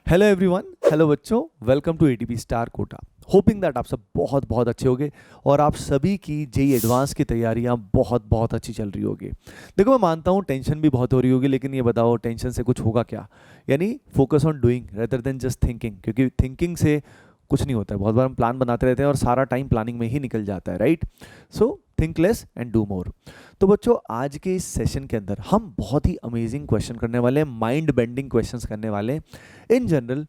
Hello everyone, hello बच्चों, welcome to ATP star Kota. Hoping that आप सब बहुत बहुत अच्छे होंगे और आप सभी की जेई एडवांस की तैयारियां बहुत बहुत अच्छी चल रही होगी। देखो, मैं मानता हूं टेंशन भी बहुत हो रही होगी, लेकिन ये बताओ टेंशन से कुछ होगा क्या? यानी focus on doing rather than just thinking, क्योंकि थिंकिंग से कुछ नहीं होता है। बहुत बार हम प्लान बनाते रहते हैं और सारा टाइम प्लानिंग में ही निकल जाता है, right? So think less and do more. तो बच्चों, आज के इस सेशन के अंदर हम बहुत ही अमेजिंग क्वेश्चन करने वाले हैं, माइंड बेंडिंग क्वेश्चंस करने वाले हैं। इन जनरल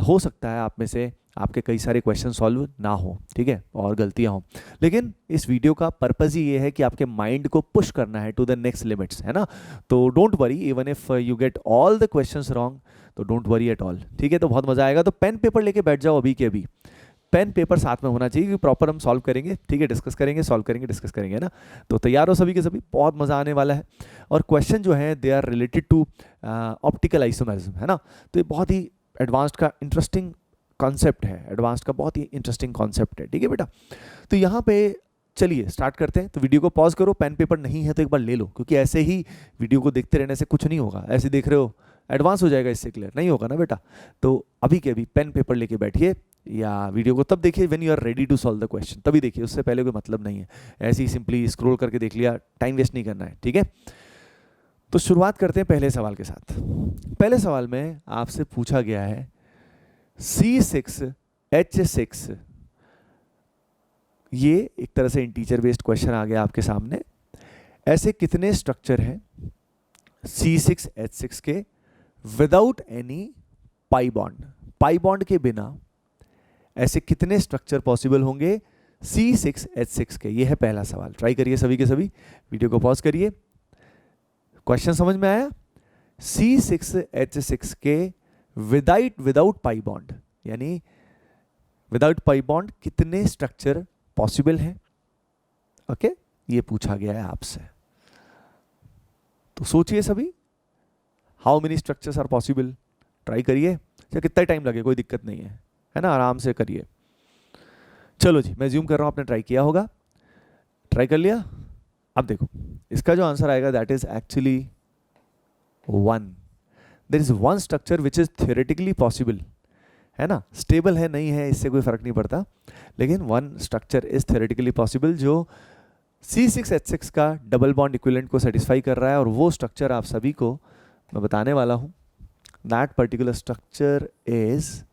हो सकता है आप में से आपके कई सारे क्वेश्चन सॉल्व ना हो, ठीक है, और गलतियां हो, लेकिन इस वीडियो का पर्पस ही ये है कि आपके माइंड को पुश करना है टू द नेक्स्ट लिमिट्स, है ना? तो don't worry, even if you get all the questions wrong, तो डोंट वरी एट ऑल, ठीक है? तो बहुत मजा आएगा। तो पेन पेपर लेके बैठ जाओ अभी के अभी। पेन पेपर साथ में होना चाहिए, क्योंकि प्रॉपर हम सॉल्व करेंगे, ठीक है? डिस्कस करेंगे, सॉल्व करेंगे, डिस्कस करेंगे, है ना? तो तैयार हो सभी के सभी, बहुत मजा आने वाला है। और क्वेश्चन जो है they are related to optical isomerism, है ना? तो ये बहुत ही एडवांस्ड का इंटरेस्टिंग कॉन्सेप्ट है, एडवांस्ड का बहुत ही इंटरेस्टिंग कॉन्सेप्ट है, ठीक है बेटा? तो यहाँ पे चलिए स्टार्ट करते हैं। तो वीडियो को पॉज करो, पेन पेपर नहीं है तो एक बार ले लो, क्योंकि ऐसे ही वीडियो को देखते रहने से कुछ नहीं होगा। ऐसे देख रहे हो, एडवांस हो जाएगा, इससे क्लियर नहीं होगा ना बेटा? तो अभी के अभी पेन पेपर लेके बैठिए, या वीडियो को तब देखिए when you are ready to solve the question, तभी देखिए, उससे पहले कोई मतलब नहीं है। ऐसे ही सिंपली स्क्रॉल करके देख लिया, टाइम वेस्ट नहीं करना है, ठीक है? तो शुरुआत करते हैं पहले सवाल के साथ। पहले सवाल में आपसे पूछा गया है C6H6, ये एक तरह से इंटीजर बेस्ड क्वेश्चन आ गया आपके सामने। ऐसे कितने स्ट्रक्चर हैं C6H6 के without any pi bond? Pi bond के बिना ऐसे कितने स्ट्रक्चर पॉसिबल होंगे C6H6 के? ये है पहला सवाल। ट्राई करिए सभी के सभी, वीडियो को पॉज करिए। क्वेश्चन समझ में आया? C6H6 के विदाउट पाई बॉन्ड, यानी विदाउट पाई बॉन्ड कितने स्ट्रक्चर पॉसिबल हैं? ओके, ये पूछा गया है आपसे। तो सोचिए सभी, how many structures are possible? Try करिए, चाहे कितना टाइम लगे, कोई दिक्कत नहीं है ना? आराम से करिए। चलो जी, मैं ज्यूम कर रहा हूं, आपने ट्राई किया होगा। ट्राई कर लिया? अब देखो, इसका जो आंसर आएगा that is actually 1। There is one structure which is theoretically possible, है ना? स्टेबल है नहीं है इससे कोई फर्क नहीं पड़ता, लेकिन one structure is theoretically possible जो C6H6 का डबल बॉन्ड इक्विवेलेंट को सेटिस्फाई कर रहा है, और वो स्ट्रक्चर आप सभी को मैं बताने वाला हूं। That particular structure is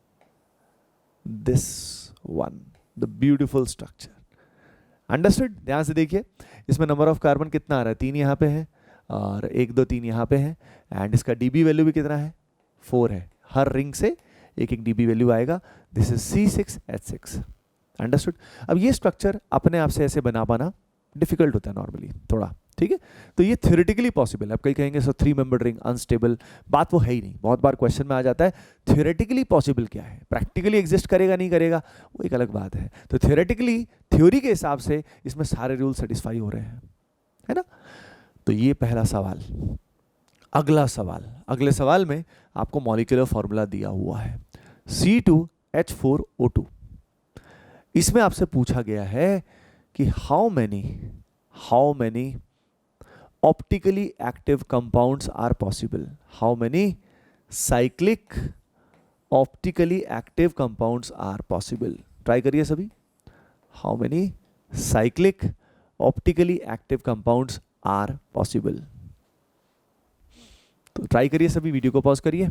this one, the beautiful structure. Understood? ध्यान से देखिए, इसमें नंबर ऑफ कार्बन कितना आ रहा है? 3 यहाँ पे है, और 1 2 3 यहाँ पे है, एंड इसका डीबी वैल्यू भी कितना है? 4 है। हर रिंग से एक एक डीबी वैल्यू आएगा। This is C6H6। अंडरस्टूड? अब ये स्ट्रक्चर अपने आप से ऐसे बना पाना डिफिकल्ट होता है नॉर्मली थोड़ा, ठीक है? तो ये थ्योरेटिकली पॉसिबल है। आप कहीं कहेंगे सो 3 मेंबर्ड रिंग अनस्टेबल, बात वो है ही नहीं। बहुत बार क्वेश्चन में आ जाता है थ्योरेटिकली पॉसिबल क्या है, प्रैक्टिकली एग्जिस्ट करेगा नहीं करेगा वो एक अलग बात है। तो थ्योरेटिकली, थ्योरी के हिसाब से इसमें सारे रूल सेटिस्फाई हो रहे हैं, है ना? तो ये पहला सवाल। अगला सवाल, अगले सवाल में आपको मॉलिक्यूलर फॉर्मूला दिया हुआ है C2H4O2। इसमें आपसे पूछा गया है कि how many optically active compounds are possible? How many cyclic optically active compounds are possible? Try करिए सभी, how many cyclic optically active compounds are possible? तो ट्राई करिए सभी, वीडियो को पॉज करिए।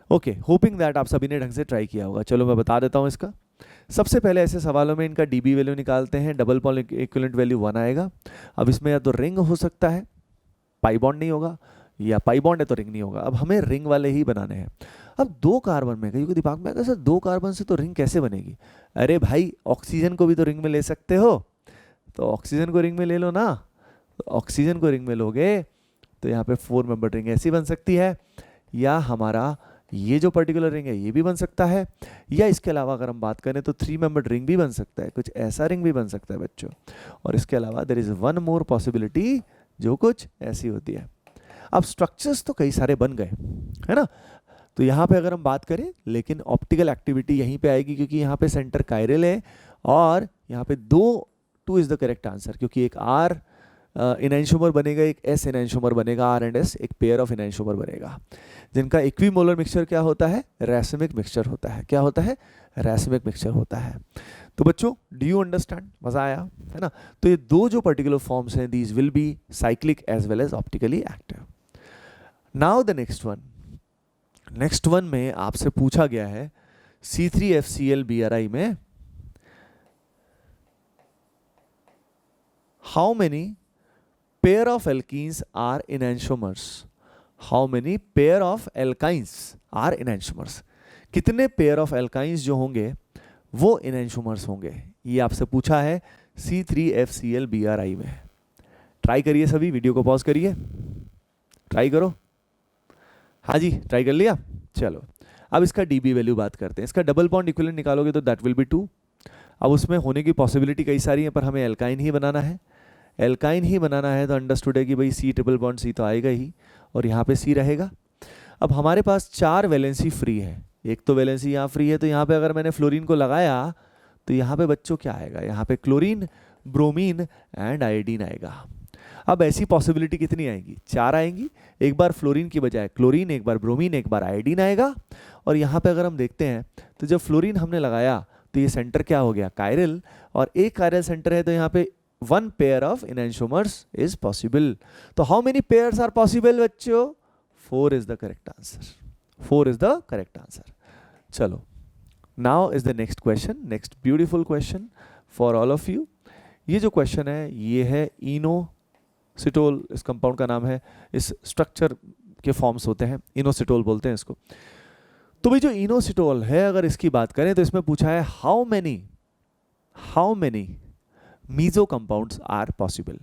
ओके, होपिंग दैट आप सभी ने ढंग से ट्राई किया होगा। चलो मैं बता देता हूं इसका। सबसे पहले ऐसे सवालों में इनका डीबी वैल्यू निकालते हैं। डबल बॉन्ड इक्विवेलेंट वैल्यू 1 आएगा। अब इसमें या तो रिंग हो सकता है, पाई बॉन्ड नहीं होगा, या पाई बॉन्ड है तो रिंग नहीं होगा। अब हमें रिंग वाले ही बनाने हैं। अब 2 कार्बन में, कहीं दिमाग में आएगा सर 2 कार्बन से तो रिंग कैसे बनेगी? अरे भाई, ऑक्सीजन को भी तो रिंग में ले सकते हो, तो ऑक्सीजन को रिंग में ले लो ना। तो ऑक्सीजन को रिंग में लोगे तो यहाँ पे 4 मेंबर रिंग ऐसी बन सकती है, या हमारा ये जो पर्टिकुलर रिंग है ये भी बन सकता है, या इसके अलावा अगर हम बात करें तो 3 मेंबर्ड रिंग भी बन सकता है, कुछ ऐसा रिंग भी बन सकता है बच्चों। और इसके अलावा there is one more possibility जो कुछ ऐसी होती है। अब स्ट्रक्चर्स तो कई सारे बन गए, है ना? तो यहाँ पे अगर हम बात करें, लेकिन ऑप्टिकल एक्टिविटी यहीं पे आएगी, क्योंकि यहाँ पे सेंटर कायरल है, और यहाँ पे 2 इज द करेक्ट आंसर, क्योंकि एक R इनैंशोमर बनेगा, एक एस इनैंशोमर बनेगा, आर एंड एस, एक पेयर ऑफ इनैंशोमर बनेगा, जिनका इक्विमोलर मिक्सचर क्या होता है, रैसमिक मिक्सचर होता है। क्या होता है, रैसमिक मिक्सचर होता है। तो बच्चों डू यू अंडरस्टैंड, मजा आया है ना। तो ये दो जो पर्टिकुलर फॉर्म्स हैं, these will be cyclic as well as optically active. Now the next one में आपसे पूछा गया है C3FCl BRI में how many pair of alkenes are enantiomers, how many pair of alkynes are enantiomers, कितने pair of alkynes जो होंगे वो इनैंशोमर्स होंगे, ये आपसे पूछा है C3FCl BRI में। ट्राई करिए सभी, वीडियो को पॉज करिए, ट्राई करो। हाँ जी, ट्राई कर लिया, चलो अब इसका डीबी वैल्यू बात करते हैं। इसका डबल बॉन्ड इक्विवेलेंट निकालोगे तो दैट विल बी 2। अब उसमें होने की पॉसिबिलिटी कई सारी है, पर हमें एल्काइन ही बनाना है। एल्काइन ही बनाना है तो अंडरस्टूड है कि भाई C ट्रिपल बॉन्ड C तो आएगा ही, और यहाँ पे C रहेगा। अब हमारे पास 4 वैलेंसी फ्री है, एक तो वैलेंसी यहाँ फ्री है, तो यहाँ पे अगर मैंने फ्लोरीन को लगाया तो यहाँ पे बच्चों क्या आएगा, यहाँ पे क्लोरीन, ब्रोमीन एंड आयोडीन आएगा। अब ऐसी पॉसिबिलिटी कितनी आएंगी, 4 आएंगी। एक बार फ्लोरीन की बजाय क्लोरीन, एक बार ब्रोमीन, एक बार आयोडीन आएगा। और यहाँ पे अगर हम देखते हैं तो जब फ्लोरीन हमने लगाया तो ये सेंटर क्या हो गया, कायरल, और एक कायरल सेंटर है, तो यहाँ पे 1 pair of enantiomers is possible. तो how many pairs are possible बच्चों, 4 is the correct answer, 4 is the correct answer. चलो now is the next question, next beautiful question for all of you. ये जो question है ये है inositol, इस compound का नाम है, इस स्ट्रक्चर के फॉर्म्स होते हैं, इनोसिटोल बोलते हैं इसको। तो भाई जो इनोसिटोल है, अगर इसकी बात करें तो इसमें पूछा है how many meso compounds are possible.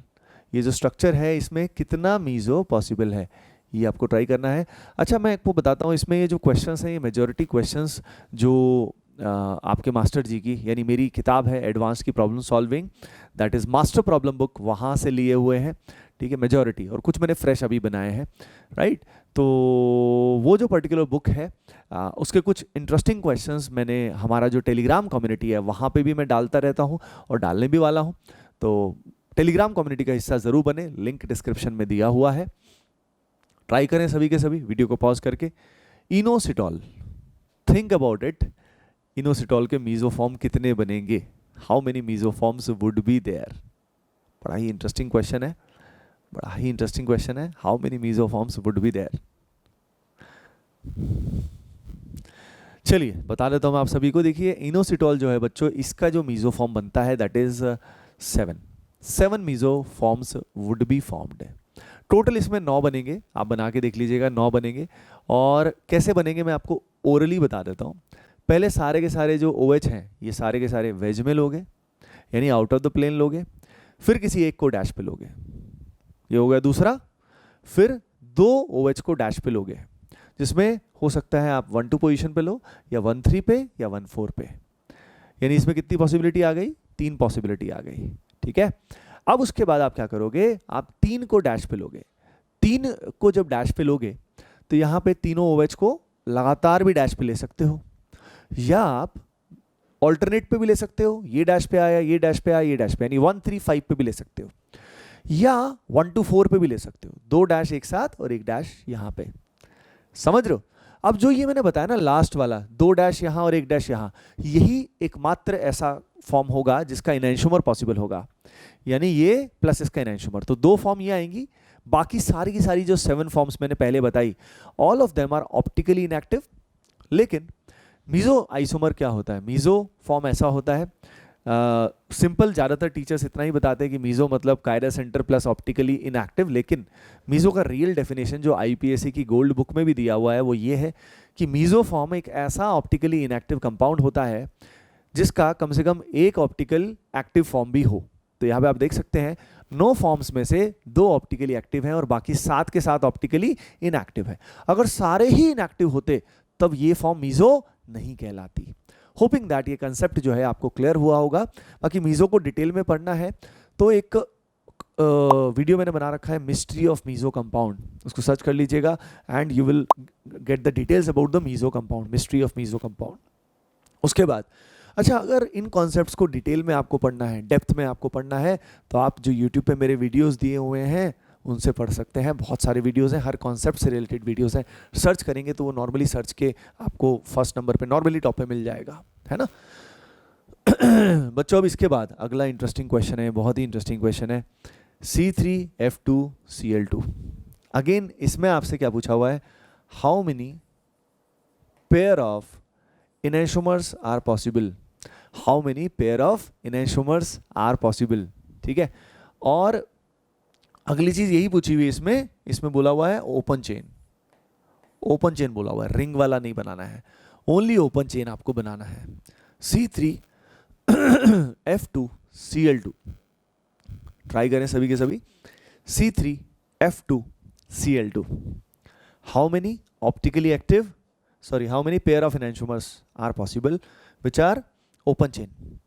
ये जो स्ट्रक्चर है इसमें कितना मीजो पॉसिबल है, ये आपको ट्राई करना है। अच्छा मैं आपको बताता हूँ, इसमें ये जो क्वेश्चंस हैं, ये मेजॉरिटी क्वेश्चंस जो आपके मास्टर जी की, यानी मेरी किताब है एडवांस की problem solving, that is master problem book, वहाँ से लिए हुए हैं, ठीक है, मेजॉरिटी, और कुछ मैंने फ्रेश अभी बनाए हैं, राइट। तो वो जो पर्टिकुलर बुक है उसके कुछ इंटरेस्टिंग क्वेश्चंस मैंने हमारा जो टेलीग्राम कम्युनिटी है वहाँ पे भी मैं डालता रहता हूँ और डालने भी वाला हूँ। तो टेलीग्राम कम्युनिटी का हिस्सा ज़रूर बने, लिंक डिस्क्रिप्शन में दिया हुआ है। ट्राई करें सभी के सभी, वीडियो को पॉज करके। Inositol, think about it, inositol के मीजोफॉर्म कितने बनेंगे, how many meso forms would be there. बड़ा ही इंटरेस्टिंग क्वेश्चन है, बड़ा ही इंटरेस्टिंग क्वेश्चन है, how many meso forms would be there. चलिए बता देता हूँ मैं आप सभी को। देखिए इनोसिटॉल जो है बच्चों, इसका जो मीजोफॉर्म बनता है that is 7 meso forms would be formed. Total इसमें 9 बनेंगे, आप बना के देख लीजिएगा, 9 बनेंगे। और कैसे बनेंगे मैं आपको ओरली बता देता हूँ। पहले सारे के सारे जो OH हैं ये सारे के सारे वेज में लोगे, यानी आउट ऑफ द प्लेन लोगे, फिर किसी एक को डैश पे लोगे, ये हो गया दूसरा। फिर 2 OH को डैश पे लोगे, जिसमें हो सकता है आप 1-2 पोजीशन पे लो, या 1-3 पे, या 1-4 पे। यानी इसमें कितनी पॉसिबिलिटी आ गई, 3 पॉसिबिलिटी आ गई, ठीक है। अब उसके बाद आप क्या करोगे, आप 3 को डैश पे लोगे। 3 को जब डैश पे लोगे तो यहाँ पे तीनों OH को लगातार भी डैश पे ले सकते हो, या आप ऑल्टरनेट पे भी ले सकते हो, ये डैश पे आया, ये डैश पे आया, ये डैश पे, यानी 1-3-5 पे भी ले सकते हो, या 1-4 पे भी ले सकते हो, 2 डैश एक साथ और 1 डैश यहाँ पे। समझ रहे हो। अब जो ये मैंने बताया ना लास्ट वाला, 2 डैश यहाँ और 1 डैश यहाँ, यही एकमात्र ऐसा फॉर्म होगा जिसका इनैंशोमर पॉसिबल होगा, यानी ये प्लस इसका इनैंशोमर। तो 2 फॉर्म ये आएंगी, बाकी सारी की सारी जो 7 फॉर्म्स मैंने पहले बताई, all of them are optically inactive. लेकिन मीजो आइसोमर क्या होता है, मीजो फॉर्म ऐसा होता है, सिंपल ज़्यादातर टीचर्स इतना ही बताते हैं कि मीजो मतलब chiral centre plus optically inactive, लेकिन मीजो का रियल डेफिनेशन जो IPSC की गोल्ड बुक में भी दिया हुआ है वो ये है कि मीजो फॉर्म एक ऐसा ऑप्टिकली इनएक्टिव कंपाउंड होता है जिसका कम से कम एक ऑप्टिकल एक्टिव फॉर्म भी हो। तो यहाँ पे आप देख सकते हैं 9 फॉर्म्स में से 2 ऑप्टिकली एक्टिव हैं और बाकी 7 के 7 ऑप्टिकली इनएक्टिव है। अगर सारे ही इनएक्टिव होते तब ये फॉर्म मीजो नहीं कहलाती। होपिंग दैट ये कंसेप्ट जो है आपको क्लियर हुआ होगा। बाकी मीजो को डिटेल में पढ़ना है तो एक वीडियो मैंने बना रखा है, मिस्ट्री ऑफ मीजो कंपाउंड, उसको सर्च कर लीजिएगा and you will get the details about the meso compound, mystery of meso compound. उसके बाद अच्छा, अगर इन कॉन्सेप्ट्स को डिटेल में आपको पढ़ना है, डेप्थ में आपको पढ़ना है, तो आप जो यूट्यूब पे मेरे वीडियोस दिए हुए हैं उनसे पढ़ सकते हैं। बहुत सारे वीडियोस हैं, हर कॉन्सेप्ट से रिलेटेड वीडियोस हैं। सर्च करेंगे तो वो नॉर्मली सर्च के आपको फर्स्ट नंबर पे नॉर्मली टॉप पे मिल जाएगा, है ना। बच्चों अब इसके बाद अगला इंटरेस्टिंग क्वेश्चन है, बहुत ही इंटरेस्टिंग क्वेश्चन है, C3F2Cl2। अगेन इसमें आपसे क्या पूछा हुआ है, how many pair of enantiomers are possible, how many pair of enantiomers are possible, ठीक है। और अगली चीज यही पूछी हुई है इसमें बोला हुआ है ओपन चेन, ओपन चेन बोला हुआ है, रिंग वाला नहीं बनाना है, ओनली ओपन चेन आपको बनाना है। C3F2Cl2, ट्राई करें सभी के सभी। C3F2Cl2, how many optically active, sorry how many pair of enantiomers are possible which are open chain.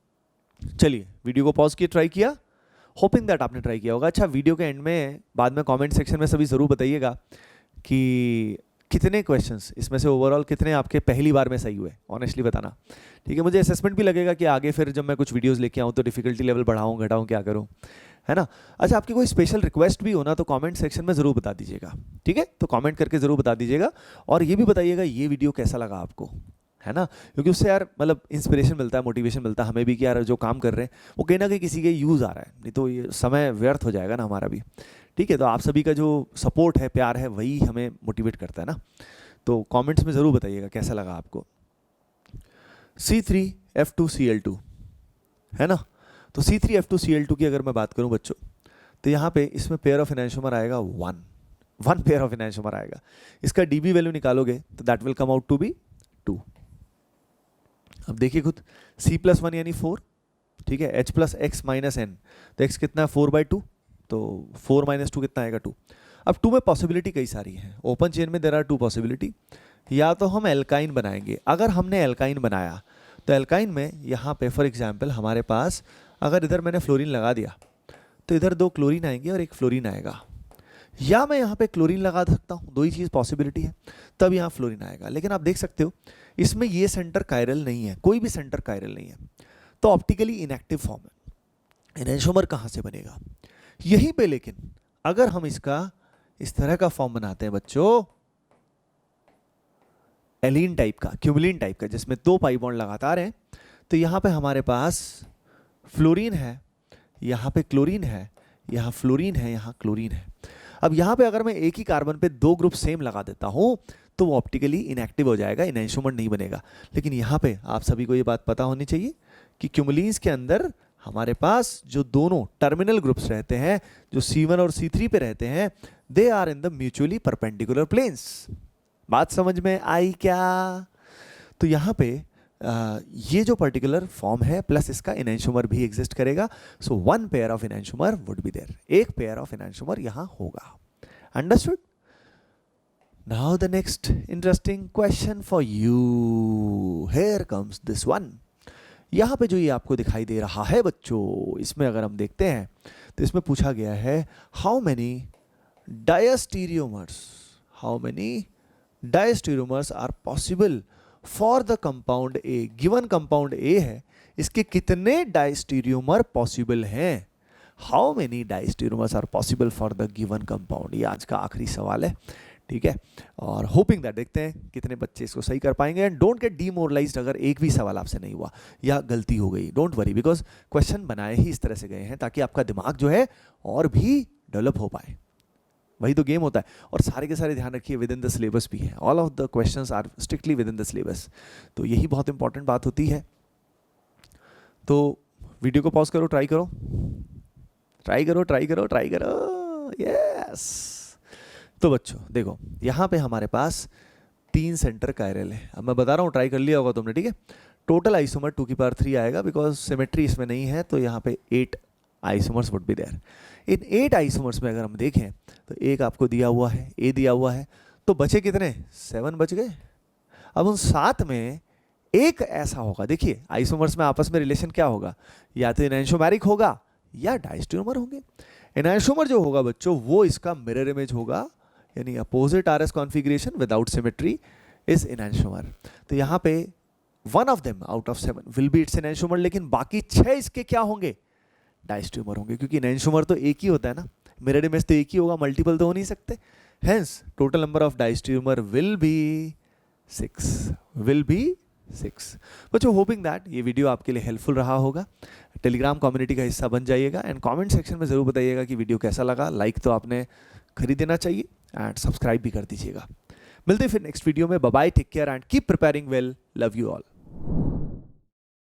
चलिए वीडियो को पॉज किए, ट्राई किया, होपिंग दैट आपने ट्राई किया होगा। अच्छा, वीडियो के एंड में बाद में कमेंट सेक्शन में सभी ज़रूर बताइएगा कि कितने क्वेश्चंस इसमें से ओवरऑल कितने आपके पहली बार में सही हुए, ऑनेस्टली बताना, ठीक है। मुझे असेसमेंट भी लगेगा कि आगे फिर जब मैं कुछ वीडियोस लेके आऊँ तो डिफिकल्टी लेवल बढ़ाऊँ घटाऊँ क्या करूँ, है ना। अच्छा, आपकी कोई स्पेशल रिक्वेस्ट भी हो ना तो कमेंट सेक्शन में ज़रूर बता दीजिएगा, ठीक है। तो कमेंट करके ज़रूर बता दीजिएगा, और ये भी बताइएगा ये वीडियो कैसा लगा आपको, है ना, क्योंकि उससे यार मतलब इंस्पिरेशन मिलता है, मोटिवेशन मिलता है हमें भी कि यार जो काम कर रहे हैं वो कहीं ना कहीं किसी के यूज़ आ रहा है, नहीं तो ये समय व्यर्थ हो जाएगा ना हमारा भी, ठीक है। तो आप सभी का जो सपोर्ट है, प्यार है, वही हमें मोटिवेट करता है ना। तो कमेंट्स में ज़रूर बताइएगा कैसा लगा आपको। C3F2Cl2, है ना। तो C3F2Cl2 की अगर मैं बात करूं बच्चों, तो यहाँ पे इसमें पेयर ऑफ एनैंशोमर आएगा वन पेयर ऑफ एनैंशोमर आएगा। इसका डीबी वैल्यू निकालोगे तो that will come out to be 2। अब देखिए खुद, C+1 यानी 4, ठीक है, H + x - n, तो x कितना है 4/2, तो 4 - 2 कितना आएगा 2। अब 2 में पॉसिबिलिटी कई सारी हैं, ओपन चेन में देयर आर 2 पॉसिबिलिटी। या तो हम एल्काइन बनाएंगे, अगर हमने एल्काइन बनाया तो एल्काइन में यहाँ पे फॉर एग्जांपल हमारे पास अगर इधर मैंने फ्लोरीन लगा दिया तो इधर 2 क्लोरीन आएंगे और 1 फ्लोरीन आएगा, या मैं यहाँ पे क्लोरीन लगा सकता हूँ, दो ही चीज़ पॉसिबिलिटी है, तब यहाँ फ्लोरीन आएगा। लेकिन आप देख सकते हो इसमें ये सेंटर कायरल नहीं है, कोई भी सेंटर कायरल नहीं है, तो ऑप्टिकली इनएक्टिव फॉर्म है, एनैंशोमर कहाँ से बनेगा यहीं पे। लेकिन अगर हम इसका इस तरह का फॉर्म बनाते हैं बच्चों, एलीन टाइप का, क्यूमुलिन टाइप का, जिसमें 2 पाई बॉन्ड लगातार हैं, तो यहाँ पे हमारे पास फ्लोरीन है, यहाँ पे क्लोरीन है, यहाँ फ्लोरीन है, यहाँ क्लोरीन है। अब यहाँ पे अगर मैं एक ही कार्बन पे 2 ग्रुप सेम लगा देता हूँ तो वो ऑप्टिकली इनएक्टिव हो जाएगा, एनैंशोमर नहीं बनेगा। लेकिन यहाँ पे आप सभी को ये बात पता होनी चाहिए कि क्यूमुलिन्स के अंदर हमारे पास जो दोनों टर्मिनल ग्रुप्स रहते हैं, जो C1 और C3 पे रहते हैं, they are in the mutually perpendicular planes. बात समझ में आई क्या? तो यहाँ पे ये जो पर्टिकुलर फॉर्म है प्लस इसका एनैंशोमर भी एग्जिस्ट करेगा, so 1 pair of enantiomer would be there, 1 pair of enantiomer यहाँ होगा। Understood? Now the next interesting question for you, here comes this one. यहाँ पे जो ये आपको दिखाई दे रहा है बच्चों, इसमें अगर हम देखते हैं तो इसमें पूछा गया है how many diastereomers are possible for the compound A. Given compound A है, इसके कितने डायस्टीरियोमर पॉसिबल हैं? How many diastereomers are possible for the given compound, ये आज का आखिरी सवाल है, ठीक है। और होपिंग दैट, देखते हैं कितने बच्चे इसको सही कर पाएंगे। एंड डोंट गेट डीमोरलाइज्ड अगर एक भी सवाल आपसे नहीं हुआ या गलती हो गई, डोंट वरी, बिकॉज क्वेश्चन बनाए ही इस तरह से गए हैं ताकि आपका दिमाग जो है और भी डेवलप हो पाए, वही तो गेम होता है। और सारे के सारे ध्यान रखिए विद इन द सिलेबस भी है, all of the questions are strictly within the syllabus, तो यही बहुत इंपॉर्टेंट बात होती है। तो वीडियो को पॉज करो, ट्राई करो, यस। तो बच्चों देखो, यहाँ पे हमारे पास 3 सेंटर कायरल है। अब मैं बता रहा हूँ, ट्राई कर लिया होगा तुमने, ठीक है। टोटल आइसोमर 2⁻³ आएगा, बिकॉज सिमेट्री इसमें नहीं है, तो यहाँ पे 8 आइसोमर्स वुड बी देयर। इन 8 आइसोमर्स में अगर हम देखें तो एक आपको दिया हुआ है, ए दिया हुआ है, तो बचे कितने? 7 बच गए। अब उन 7 में एक ऐसा होगा, देखिए आइसोमर्स में आपस में रिलेशन क्या होगा, या तो एनैंशोमेरिक होगा या डायस्टीरियोमर होंगे। एनैंशोमर जो होगा बच्चों वो इसका मिरर इमेज होगा, यानी opposite RS configuration without symmetry is enantiomer. तो यहाँ पे one of them out of 7 will be its enantiomer, लेकिन बाकी 6 इसके क्या होंगे, डायस्ट्यूमर होंगे, क्योंकि एंशोमर तो एक ही होता है ना, मिरर इमेज तो एक ही होगा, मल्टीपल तो हो नहीं सकते। Hence total number of diastereomer will be 6। बच्चों होपिंग दैट ये वीडियो आपके लिए हेल्पफुल रहा होगा। टेलीग्राम कम्युनिटी का हिस्सा बन जाइएगा एंड कमेंट सेक्शन में ज़रूर बताइएगा कि वीडियो कैसा लगा। लाइक तो आपने खरीद देना चाहिए एंड सब्सक्राइब भी कर दीजिएगा। मिलते हैं फिर नेक्स्ट वीडियो में। Bye bye, take care and keep preparing well. Love you all.